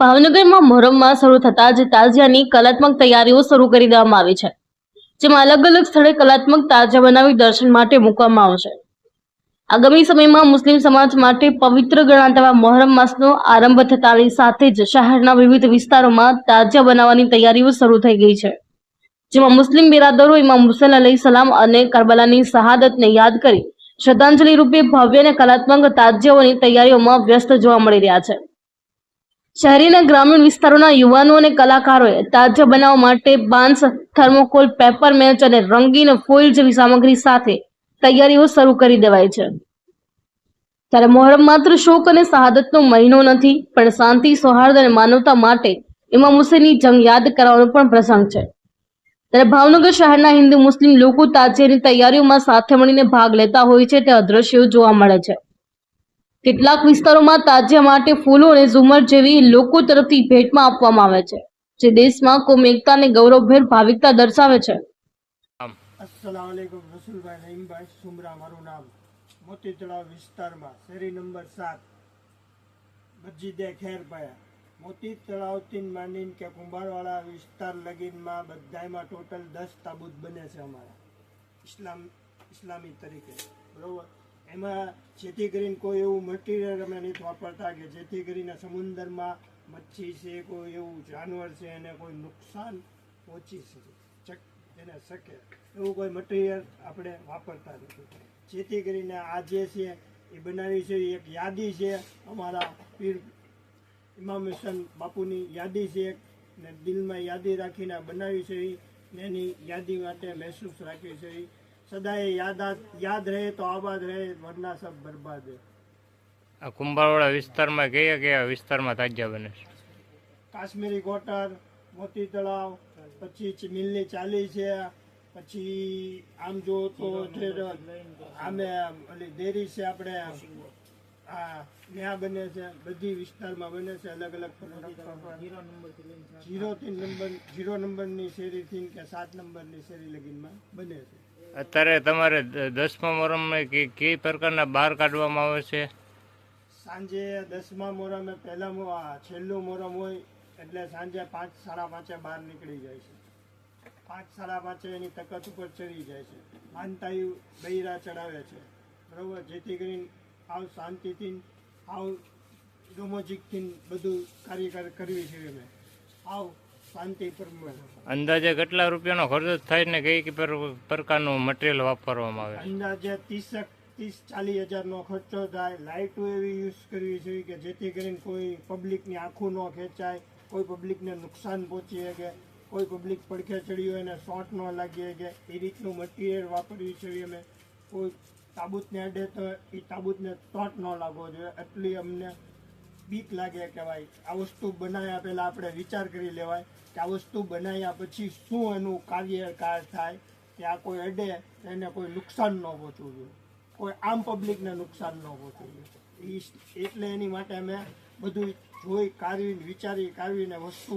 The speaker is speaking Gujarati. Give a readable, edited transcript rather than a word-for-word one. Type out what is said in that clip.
ભાવનગરમાં મોહરમમાં શરૂ થતા જ તાજિયાની કલાત્મક તૈયારીઓ શરૂ કરી દેવામાં આવી છે, જેમાં અલગ અલગ સ્થળે કલાત્મક તાજિયા બનાવી દર્શન માટે મૂકવામાં આવશે. આગામી સમયમાં મુસ્લિમ સમાજ માટે પવિત્ર ગણાતા મોહરમ માસનો આરંભ થતાની સાથે જ શહેરના વિવિધ વિસ્તારોમાં તાજિયા બનાવવાની તૈયારીઓ શરૂ થઈ ગઈ છે, જેમાં મુસ્લિમ બિરાદરો ઇમામ હુસૈન અલૈહિસ્સલામ અને કરબલાની શહાદતને યાદ કરી શ્રદ્ધાંજલિ રૂપે ભવ્ય અને કલાત્મક તાજિયાઓની તૈયારીઓમાં વ્યસ્ત જોવા મળી રહ્યા છે. શહેરી અને ગ્રામીણ વિસ્તારોના યુવાનો અને કલાકારોએ તાજિયા બનાવવા માટે બાંસ, થર્મોકોલ, પેપર મેચ અને રંગીન ફોઇલ જેવી સામગ્રી સાથે તૈયારીઓ શરૂ કરી દેવાઈ છે. ત્યારે મોહરમ માત્ર શોક અને શહાદતનો મહિનો નથી, પણ શાંતિ, સૌહાર્દ અને માનવતા માટે ઇમામ હુસૈનની જંગ યાદ કરવાનો પણ પ્રસંગ છે. ત્યારે ભાવનગર શહેરના હિન્દુ મુસ્લિમ લોકો તાજિયાની તૈયારીઓમાં સાથે મળીને ભાગ લેતા હોય છે તે દ્રશ્યો જોવા મળે છે. કેટલાક વિસ્તારોમાં તાજિયા માટે ફૂલો અને ઝુમર જેવી લોકો તરફથી ભેટમાં આપવામાં આવે છે, જે દેશમાં કોમી એકતા અને ગૌરવભેર ભાવિકતા દર્શાવે છે. अस्सलाम वालेकुम रसूलभाई नईमभाई सुमरा माરું નામ મોતી તળાવ વિસ્તારમાં શેરી નંબર 7 મસ્જિદે ખેરપાયા મોતી તળાવથી માંડીને કે કુંભારવાળા વિસ્તાર લગીનમાં બધાયમાં ટોટલ 10 તાબૂત બને છે અમારા ઇસ્લામી તરીકે, બરાબર. એમાં જેથી કરીને કોઈ એવું મટીરિયલ અમે નથી વાપરતા કે જેથી કરીને સમુદ્રમાં મચ્છી છે, કોઈ એવું જાનવર છે એને કોઈ નુકસાન પહોંચી એને શકે એવું કોઈ મટીરિયલ આપણે વાપરતા નથી. જેથી કરીને આ જે છે એ બનાવી છે એક યાદી છે, અમારા પીર ઇમામ હુસૈન બાપુની યાદી છે ને દિલમાં યાદી રાખીને બનાવી છે. એની યાદી માટે મહેસૂસ રાખી છે. સદાય યાદ રહે તો આબાદ રહે, વરના સબ બરબાદ રહે. આ કુંભારવાડા વિસ્તારમાં કયા કયા વિસ્તારમાં તાજિયા બને છે? કાશ્મીરી કોટર, મોતી તળાવ, પછી મિલની ચાલી છે, પછી આમ જો તો આમે ઓલી ડેરી છે આપણે ત્યાં બને છે, બધી વિસ્તારમાં બને છે. અલગ અલગ 0 નંબરની શેરીથી કે 7 નંબરની શેરી લગીનમાં બને છે. અત્યારે તમારે 10મા મોહરમમાં કઈ પ્રકારના બહાર કાઢવામાં આવે છે? સાંજે 10મા મોહરમે પહેલા છેલ્લું મોહરમ હોય એટલે સાંજે 5, 5:30 બહાર નીકળી જાય છે. 5, 5:30 એની તકત ઉપર ચડી જાય છે. માનતાઈ બૈરા ચડાવે છે, બરાબર. જેથી કરીને આવ શાંતિથી આવ રોમોજીકથી બધું કાર્ય કરવી છે. અમે આવ શાંતિ પ્રમાણે. અંદાજે કેટલા રૂપિયાનો ખર્ચ થાય ને કઈ પ્રકારનું મટીરિયલ વાપરવામાં આવે? અંદાજે 30-40 હજારનો ખર્ચો થાય. લાઇટો એવી યુઝ કરવી જોઈએ કે જેથી કરીને કોઈ પબ્લિકની આંખું ન ખેંચાય, કોઈ પબ્લિકને નુકસાન પહોંચી શકે, કોઈ પબ્લિક પડખે ચડી હોય એને શોર્ટ ન લાગી શકે એ રીતનું મટીરિયલ વાપરવી જોઈએ. અમે કોઈ તાબૂતને અડે તો એ તાબૂતને ટોટ ન લાગવો જોઈએ, એટલી અમને બીક લાગે કે ભાઈ આ વસ્તુ બનાવ્યા પહેલાં આપણે વિચાર કરી લેવાય કે આ વસ્તુ બનાવ્યા પછી શું એનું કાર્યકાળ થાય, કે આ કોઈ અડે એને કોઈ નુકસાન ન પહોંચવું જોઈએ, કોઈ આમ પબ્લિકને નુકસાન ન પહોંચવું જોઈએ. એટલે એની માટે અમે બધું જોઈ કાઢવીને વિચારી કાઢવીને વસ્તુ